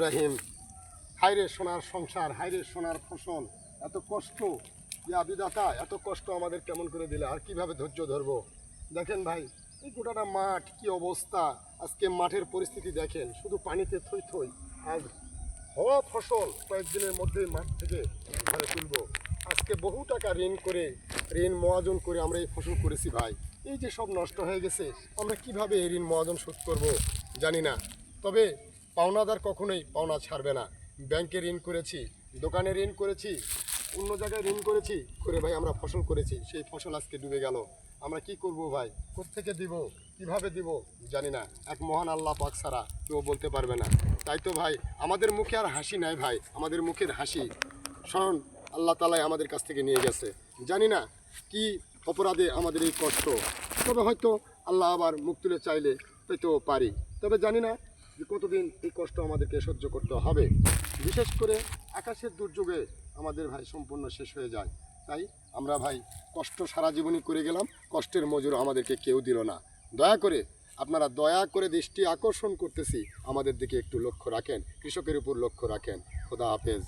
রাহিম। হায়রে সোনার সংসার, হায়রে সোনার ফসল, এত কষ্ট, ইয়া বিধাতা, এত কষ্ট আমাদের কেমন করে দিলে, আর কিভাবে ধৈর্য ধরবো। দেখেন ভাই, এই গোটাটা মাঠ কি অবস্থা, আজকে মাঠের পরিস্থিতি দেখেন, শুধু পানিতে থই থই। আর হওয়া ফসল কয়েকদিনের মধ্যে মাঠ থেকে ঘরে তুলবো। আজকে বহু টাকা ঋণ মহাজন করে আমরা এই ফসল করেছি ভাই, এই যে সব নষ্ট হয়ে গেছে, আমরা কিভাবে এই ঋণ মহাজন শোধ করব জানি না। তবে পাওনাদার কখনোই পাওনা ছাড়বে না। ব্যাংকে ঋণ করেছি, দোকানে ঋণ করেছি, অন্য জায়গায় ঋণ করেছি করে ভাই আমরা ফসল করেছি, সেই ফসল আজকে ডুবে গেল। আমরা কি করব ভাই, কোত্থেকে দিব, কিভাবে দিব জানি না। এক মহান আল্লাহ পাক ছাড়া কেউ বলতে পারবে না। তাই তো ভাই, আমাদের মুখে আর হাসি নাই ভাই, আমাদের মুখের হাসি স্মরণ আল্লাহ তালাই আমাদের কাছ থেকে নিয়ে গেছে। জানি না কি অপরাধে আমাদের এই কষ্ট, তবে হয়তো আল্লাহ আবার মুখ তুলে চাইলে হয়তো পারি। তবে জানি না যে কতদিন এই কষ্ট আমাদেরকে সহ্য করতে হবে। বিশেষ করে আকাশের দুর্যোগে আমাদের ভাই সম্পূর্ণ শেষ হয়ে যায়। তাই আমরা ভাই কষ্ট সারা জীবনই করে গেলাম, কষ্টের মজুর আমাদেরকে কেউ দিল না। দয়া করে আপনারা দয়া করে দৃষ্টি আকর্ষণ করতেছি, আমাদের দিকে একটু লক্ষ্য রাখেন, কৃষকের উপর লক্ষ্য রাখেন। খোদা হাফেজ।